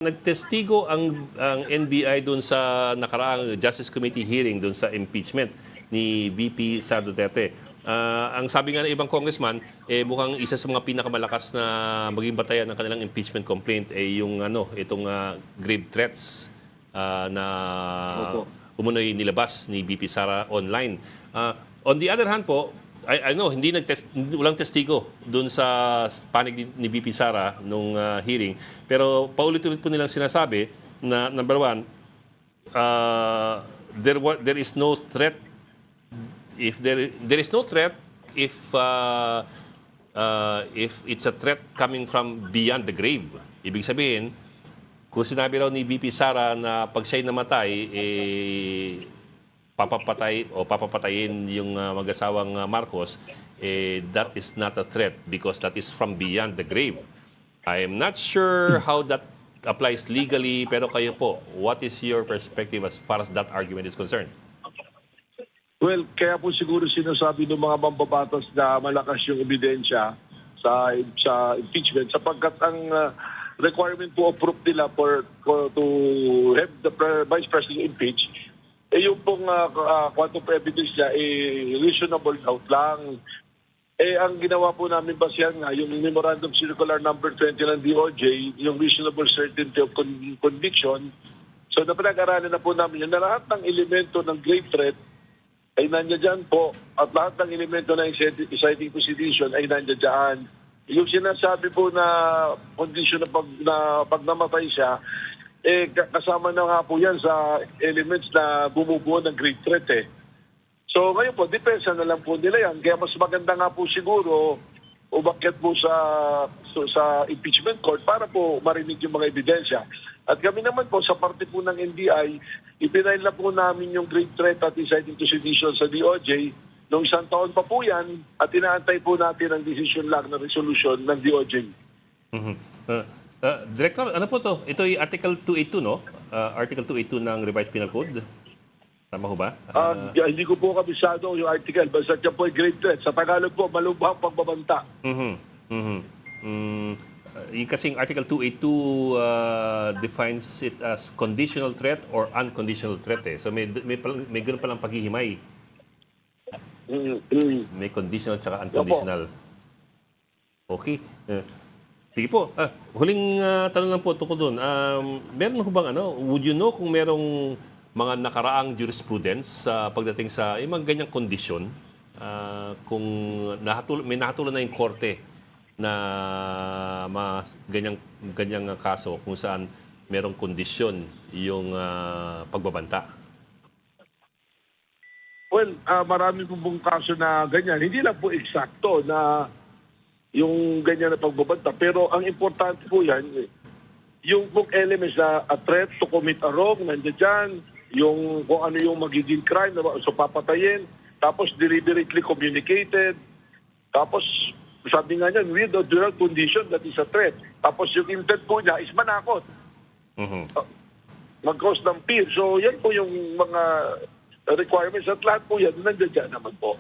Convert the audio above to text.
Nagtestigo ang NBI doon sa nakaraang Justice Committee hearing doon sa impeachment ni VP Sara Duterte. Ang sabi nga ng ibang congressman, mukhang isa sa mga pinakamalakas na maging batayan ng kanilang impeachment complaint yung itong grave threats na Opo. umunoy nilabas ni VP Sara online. On the other hand po, I know, walang testigo doon sa panig ni VP Sara nung hearing. Pero paulit-ulit po nilang sinasabi na, number one, there is no threat. If there is no threat, if it's a threat coming from beyond the grave. Ibig sabihin, kung sinabi raw ni VP Sara na pag siya'y namatay, papapatayin yung mag-asawang Marcos, that is not a threat because that is from beyond the grave. I am not sure how that applies legally, pero kayo po, what is your perspective as far as that argument is concerned? Well, kaya po siguro sinasabi ng mga mambabatas na malakas yung ebidensya sa impeachment sapagkat ang requirement po of proof nila to have the Vice President impeached, yung pong quantum of evidence niya, reasonable doubt lang. Ang ginawa po namin basihan nga, yung Memorandum Circular number 20 ng DOJ, yung reasonable certainty of conviction. So napinag-aralan na po namin yun na lahat ng elemento ng grave threat ay nandiyan po at lahat ng elemento ng inciting to sedition ay nandiyan. Yung sinasabi po na condition na pag namatay siya, kasama na nga po yan sa elements na bumubuo ng grave threat So ngayon po, depensa na lang po nila yan. Kaya mas maganda nga po siguro umakyat po sa impeachment court para po marinig yung mga ebidensya. At kami naman po sa parte po ng NBI, ipinail na po namin yung grave threat at inciting to sedition sa DOJ. Noong isang taon pa po yan at inaantay po natin ang decision lang na resolution ng DOJ. Mhm. Director, ano po to? Ito ay Article 282, no? Article 282 ng Revised Penal Code. Tama ho ba? Hindi ko po kabisado yung article. Basta siya po ay grave threat. Sa Tagalog po, malubhang pagbabanta. Yung kasing Article 282 defines it as conditional threat or unconditional threat. So may ganoon palang paghihimay. May conditional at unconditional. Okay. Sige po. Huling tanong lang po tungkol doon. Meron ho bang would you know kung merong mga nakaraang jurisprudence pagdating sa mga ganyang kondisyon, kung may nakatulan na yung korte na ganyang kaso kung saan merong kondisyon yung pagbabanta? Well, marami po pong kaso na ganyan. Hindi lang po eksakto na yung ganyan na pagbabanta. Pero ang importante po yan, yung kung elements na a threat to commit a wrong, nandiyan dyan, yung kung ano yung magiging crime, so papatayin, tapos deliberately communicated, tapos sabi nga niyan, with the dual condition that is a threat. Tapos yung intent po niya is manakot. Mag-cause ng fear. So yan po yung mga requirements at lahat po yan, nandiyan dyan naman po.